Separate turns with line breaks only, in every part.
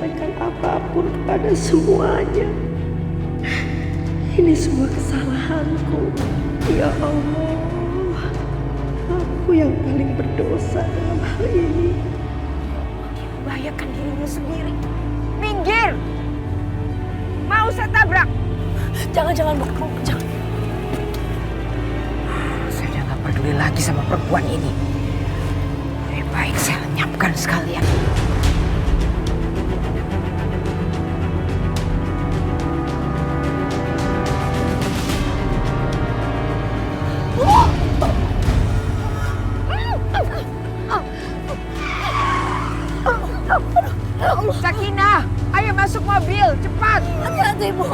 menyampaikan apapun kepada semuanya. Ini semua kesalahanku. Ya Allah, aku yang paling berdosa dalam hal ini.
Membahayakan dirimu sendiri. Minggir! Mau saya tabrak?
Jangan Bu, jangan.
Saya udah gak peduli lagi sama perempuan ini. Lebih baik saya lenyapkan sekalian. Sakinah, ayo masuk mobil, cepat.
Hati-hati Bu.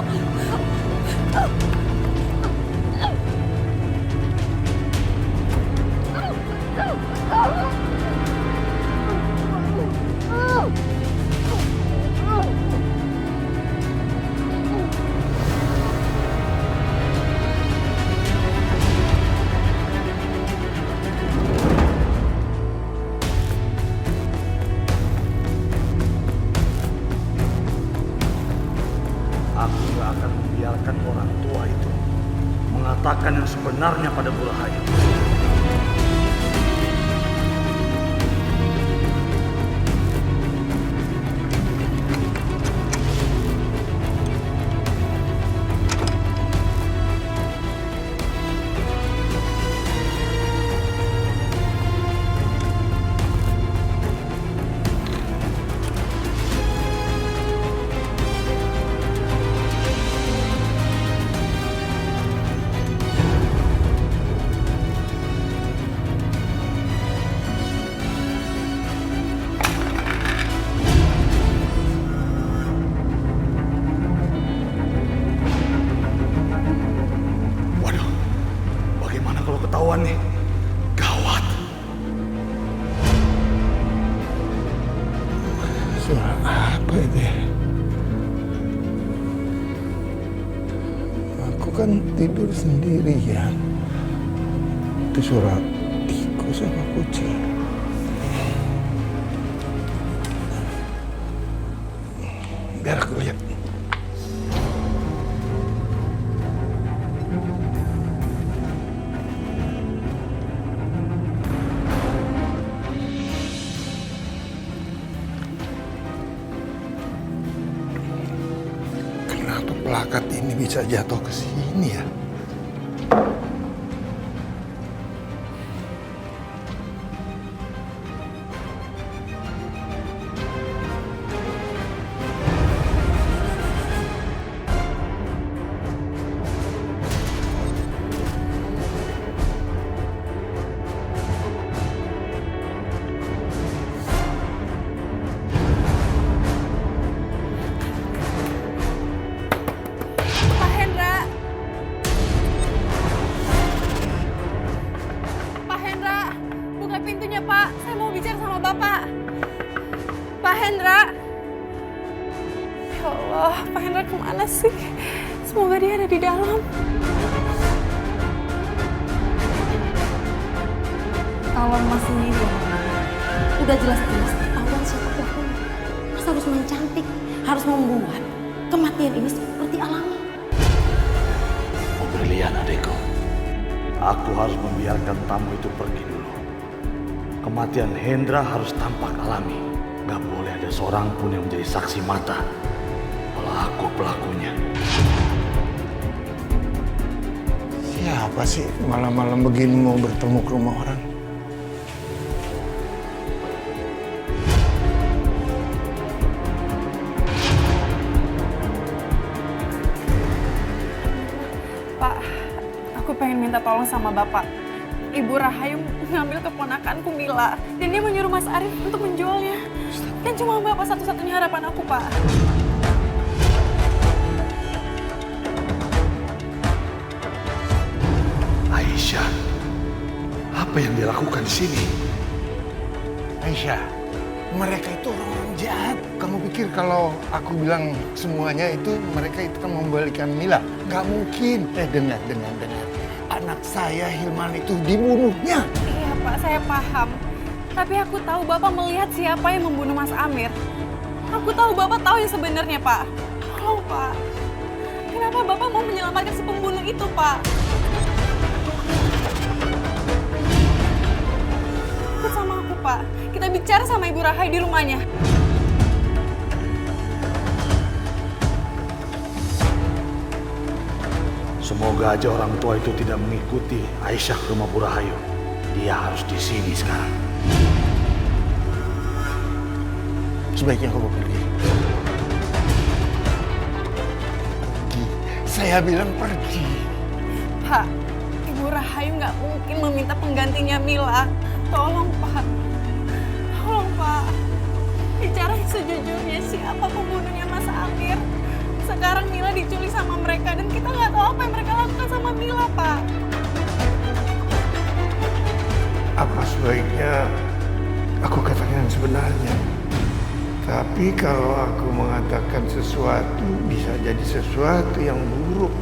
Aku gak akan membiarkan orang tua itu mengatakan yang sebenarnya pada Bu Rahayu. Waduh, bagaimana kalau ketahuan nih? Gawat.
Suara apa itu ya? Aku kan tidur sendirian. Itu suara tikus sama kucing. Biar aku lihat. Kenapa plakat ini bisa jatuh ke sini ya?
Pak Hendra! Pak Hendra! Buka pintunya, Pak. Saya mau bicara sama Bapak. Pak Hendra! Ya Allah, Pak Hendra kemana sih? Semoga dia ada di dalam.
Tolong Mas sendiri. Udah jelas-jelas ketahuan siapa pelakunya. Mas harus main cantik, harus membuat kematian ini seperti alami.
Oh brilian adekku. Aku harus membiarkan tamu itu pergi dulu. Kematian Hendra harus tampak alami. Gak boleh ada seorang pun yang menjadi saksi mata kalau aku pelakunya.
Siapa sih malam-malam begini mau bertemu ke rumah orang?
Pak, aku pengen minta tolong sama Bapak. Ibu Rahayu ngambil keponakanku Mila. Dan dia menyuruh Mas Arif untuk menjualnya. Dan cuma Bapak satu-satunya harapan aku, Pak.
Aisyah, apa yang dia lakukan di sini?
Aisyah, mereka itu orang jahat. Kamu pikir kalau aku bilang semuanya itu mereka itu kan membalikan Mila? Gak mungkin. Dengar. Anak saya Hilman itu dibunuhnya.
Iya, Pak, saya paham. Tapi aku tahu Bapak melihat siapa yang membunuh Mas Amir. Aku Aku tahu Bapak tahu yang sebenarnya, Pak. Tolong, Pak. Kenapa Bapak mau menyelamatkan si pembunuh itu, Pak? Ikut sama aku, Pak. Kita bicara sama Ibu Rahayu di rumahnya.
Semoga aja orang tua itu tidak mengikuti Aisyah ke rumah Bu Rahayu. Dia harus di sini sekarang.
Sebaiknya kamu pergi. Pergi. Saya bilang pergi.
Pak, Ibu Rahayu nggak mungkin meminta penggantinya Mila. Tolong, Pak. Tolong, Pak. Bicara sejujurnya siapa pembunuhnya Mas Amir. Sekarang Mila diculik sama mereka dan kita nggak tahu apa yang mereka lakukan sama Mila, Pak.
Apa sebaiknya aku katakan yang sebenarnya? Tapi kalau aku mengatakan sesuatu, bisa jadi sesuatu yang buruk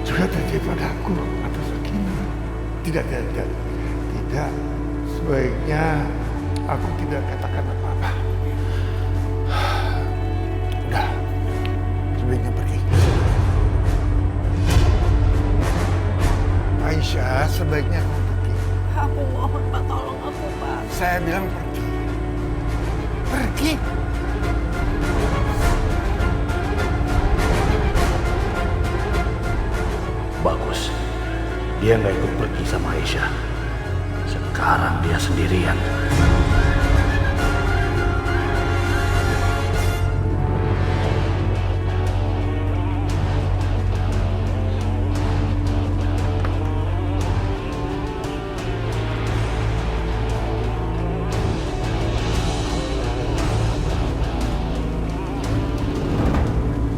juga terjadi padaku atau Sakinah. Tidak. Sebaiknya aku tidak katakan apa-apa. Udah, sebaiknya pergi. Aisyah, sebaiknya kamu pergi.
Aku mohon, Pak, tolong aku, Pak.
Saya bilang pergi. Pergi.
Bagus. Dia nggak ikut pergi sama Aisyah. Sekarang dia sendirian.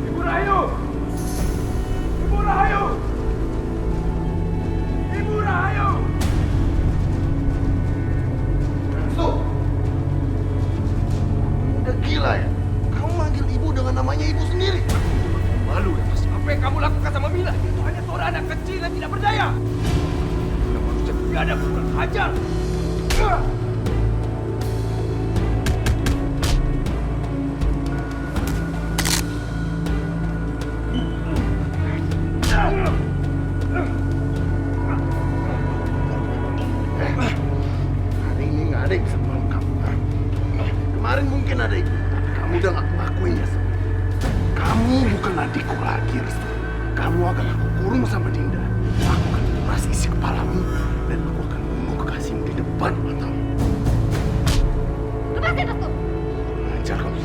Ibu Rahayu! Ibu Rahayu! Ibu Rahayu!
Stop. Udah gila ya? Kamu manggil ibu dengan namanya ibu sendiri.
Malu ya, Mas. Apa yang kamu lakukan sama Mila? Itu hanya seorang anak kecil yang tidak berdaya. Sudah manusia biadab, kurang ajar.
Hari ini nggak ada yang bisa menolong kamu. Kemarin mungkin ada ibu, tapi kamu udah nggak ngelakuin ya. Kamu bukan adikku lagi, Restu. Kamu akan aku kurung sama Dinda. Aku akan kuras isi kepalamu dan aku akan bunuh kekasihmu di depan matamu.
Lepasin, Restu!
Ajar kamu.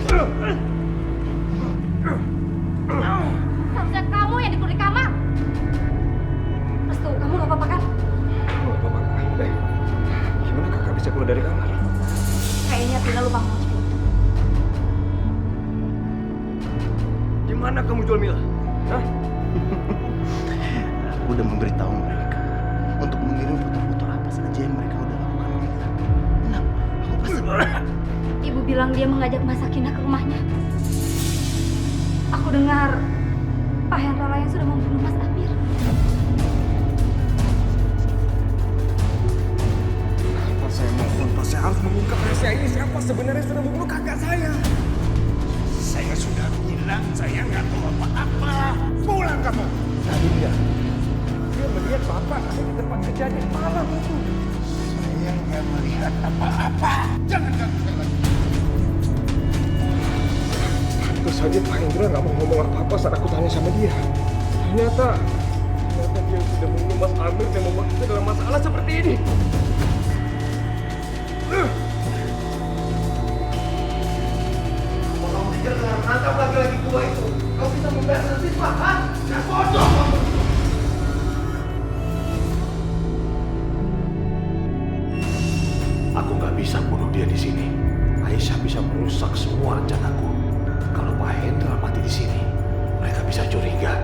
Seharusnya kamu yang dikurung di kamar. Restu, kamu gak apa-apa kan?
Oh, Bapak, gimana kakak bisa keluar dari kamar?
Kayaknya Tina lupa ngomong.
Di mana kamu jual Mila? Hah?
Aku udah memberitahu mereka untuk mengirim foto-foto apa saja yang mereka udah lakukan ke Mila. Tenang, aku pasti.
Ibu bilang dia mengajak Mas Sakinah ke rumahnya. Aku dengar Pak Hendra yang sudah membunuh Mas Amir.
Pak, saya mohon, Pak. Saya harus mengungkap rahasia ini. Siapa sebenarnya sudah membunuh kakak saya?
Saya sudah bilang saya nggak tahu apa-apa. Pulang kamu.
Tadi dia melihat Bapak ada di tempat kejadian malam itu.
Saya nggak melihat apa-apa. Jangan ganggu lagi.
Terus saja Pak Hendra nggak mau ngomong apa-apa saat aku tanya sama dia. Ternyata dia sudah membunuh Mas Amir dan membuat kita dalam masalah seperti ini.
Kalau kamu pikir dengan menangkap laki-laki tua itu, kau bisa membayar siswa, ha? Jangan bodoh kamu.
Aku nggak bisa bunuh dia di sini. Aisyah bisa merusak semua rencanaku. Kalau Pak Hendra mati di sini, mereka bisa curiga.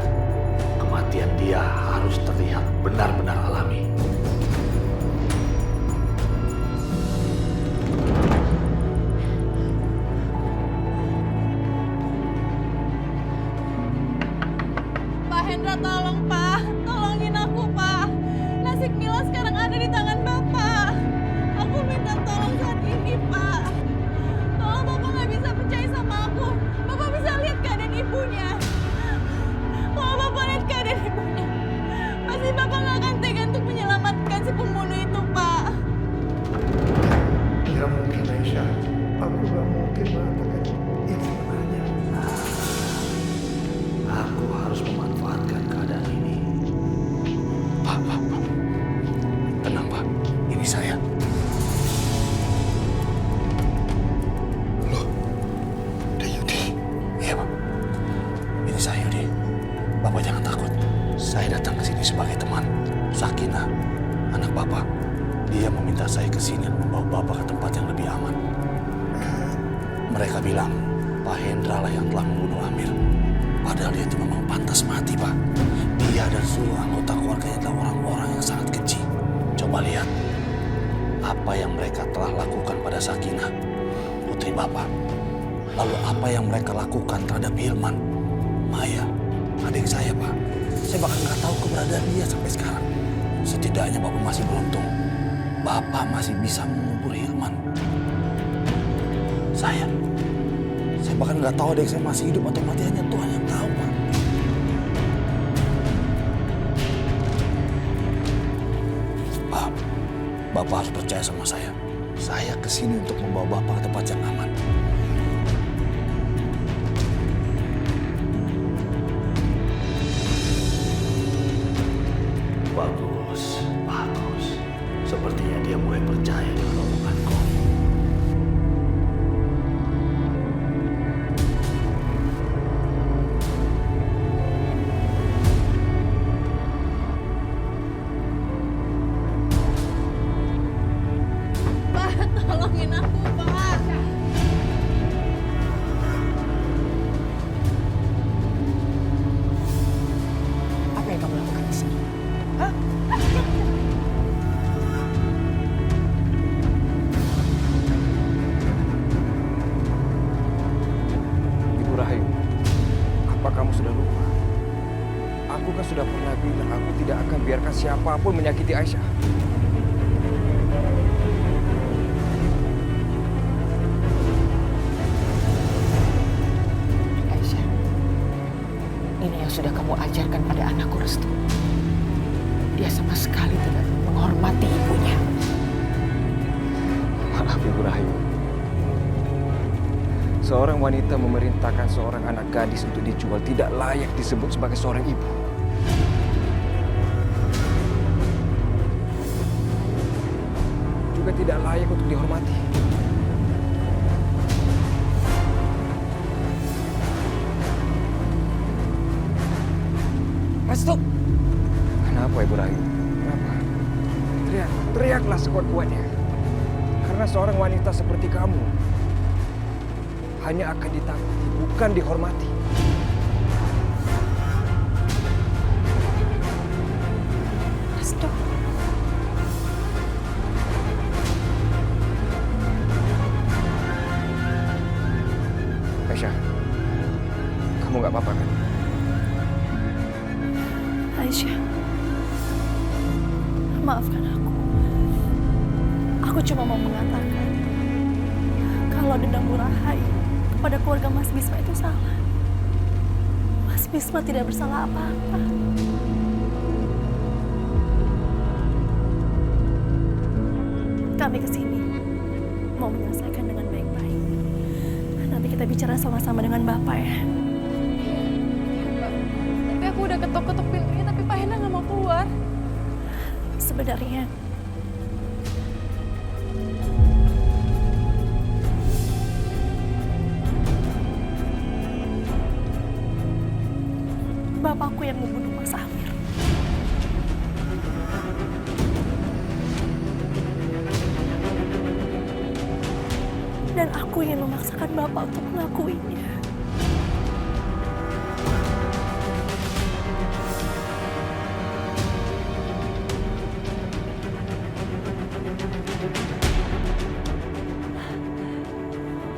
Kematian dia harus terlihat benar-benar alami.
Pak Hendra, tolong, Pak. Tolongin aku, Pak. Nasib Mila sekarang ada di tangan Bapak. Aku minta tolong saat ini, Pak. Tolong Bapak nggak bisa percaya sama
sebagai teman. Sakinah, anak Bapak, dia meminta saya ke sini membawa Bapak ke tempat yang lebih aman. Mereka bilang Pak Hendra lah yang telah membunuh Amir. Padahal dia itu memang pantas mati, Pak. Dia dan seluruh anggota keluarganya adalah orang-orang yang sangat keji. Coba lihat apa yang mereka telah lakukan pada Sakinah, putri Bapak. Lalu apa yang mereka lakukan terhadap Hilman, Maya, adik saya, Pak. Saya bahkan nggak tahu keberadaan dia sampai sekarang. Setidaknya Bapak masih beruntung. Bapak masih bisa mengubur Hilman. Saya bahkan nggak tahu adik saya masih hidup atau mati, hanya Tuhan yang tahu, Pak. Pak, Bapak harus percaya sama saya. Saya kesini untuk membawa Bapak ke tempat yang aman. Bagus, bagus. Sepertinya dia mulai percaya dengan omonganku.
Tolongin aku, Pak.
Apa yang kamu lakukan di sini? Hah?
Ibu Rahayu, apa kamu sudah lupa? Aku kan sudah pernah bilang aku tidak akan biarkan siapapun menyakiti Aisyah.
Aisyah, ini yang sudah kamu ajarkan pada anakku, Restu. Dia sama sekali tidak menghormati ibunya.
Maaf, Ibu Rahayu. Seorang wanita memerintahkan seorang anak gadis untuk dijual tidak layak disebut sebagai seorang ibu. Juga tidak layak untuk dihormati.
Restu!
Kenapa, Ibu Rahayu? Kenapa? Teriaklah sekuat-kuatnya. Karena seorang wanita seperti kamu hanya akan ditakuti, bukan dihormati.
Restu.
Aisyah, kamu nggak apa-apa kan?
Aisyah, maafkan aku. Aku cuma mau mengatakan kalau dendam Rahayu kepada keluarga Mas Bisma itu salah. Mas Bisma tidak bersalah apa-apa. Kami kesini mau menyelesaikan dengan baik-baik. Nanti kita bicara sama-sama dengan Bapak ya.
Tapi aku udah ketok-ketok pintunya, tapi Pak Hendra nggak mau keluar.
Sebenarnya bapakku yang membunuh Mas Amir. Dan aku yang memaksakan bapak untuk melakuinya.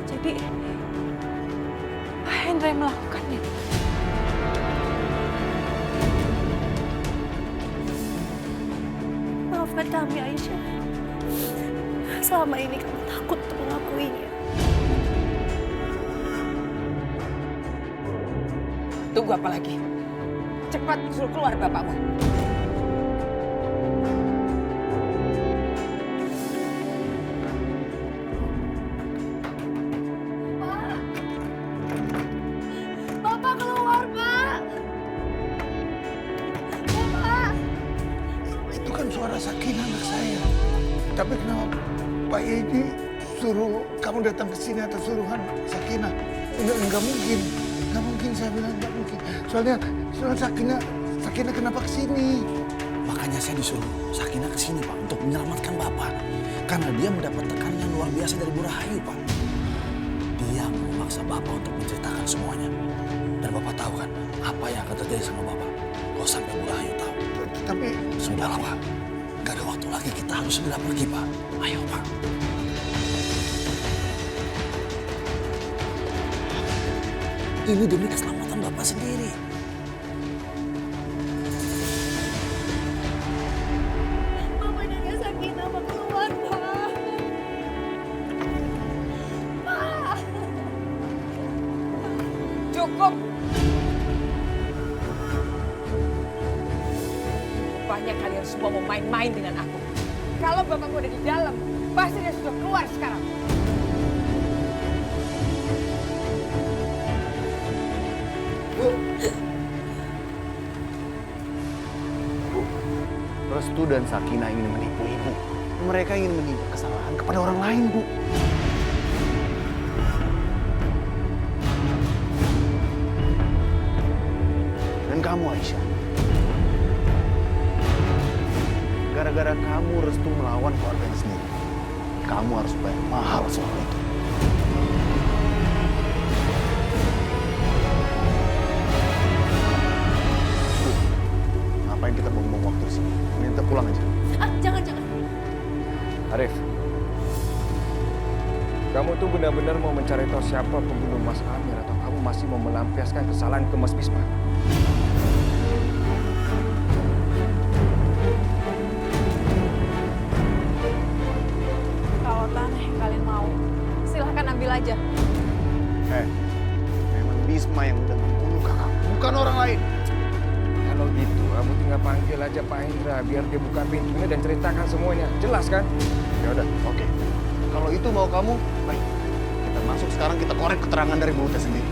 Jadi Pak Hendra yang melakukannya.
Maafkan kami, Aisyah. Selama ini kami takut untuk mengakuinya.
Tunggu apa lagi? Cepat suruh keluar bapakmu.
Bapak keluar, Pak! Bapak!
Itu kan suara Sakinah anak saya. Tapi kenapa Pak Edi suruh kamu datang ke sini atas suruhan Sakinah? Enggak mungkin. Enggak mungkin, saya bilang enggak mungkin. Soalnya Sakinah Sakinah kenapa kesini?
Makanya saya disuruh Sakinah kesini Pak untuk menyelamatkan Bapak. Karena dia mendapat tekanan yang luar biasa dari Bu Rahayu Pak. Dia memaksa Bapak untuk menceritakan semuanya. Dan Bapak tahu kan apa yang akan terjadi sama Bapak kalau sampai Bu Rahayu tahu.
Tapi
Sudahlah Pak, gak ada waktu lagi, kita harus segera pergi Pak. Ayo Pak. Ini demi keselamatan Bapak sendiri.
Mama dan Sakinah mau keluar, Pak. Pak.
Cukup. Rupanya kalian semua mau main-main dengan aku. Kalau bapakku ada di dalam, pasti dia sudah keluar sekarang.
Restu dan Sakinah ingin menipu ibu. Mereka ingin menimpa kesalahan kepada orang lain, Bu. Dan kamu, Aisyah. Gara-gara kamu Restu melawan keluarganya sendiri. Kamu harus bayar mahal soal itu. Bu, ngapain kita buang-buang waktu di sini? Mending kita pulang aja.
Jangan.
Arif, kamu tuh benar-benar mau mencari tahu siapa pembunuh Mas Amir atau kamu masih mau melampiaskan kesalahan ke Mas Bisma?
Kalau tanah yang kalian mau, silahkan ambil aja.
Memang Bisma yang udah membunuh kakak, bukan orang lain.
Kalau gitu, kamu tinggal panggil aja Pak Indra biar dia buka pintunya dan ceritakan semuanya. Jelas kan?
Ya udah, oke. Kalau itu mau kamu, baik. Kita masuk sekarang, kita korek keterangan dari mulutnya sendiri.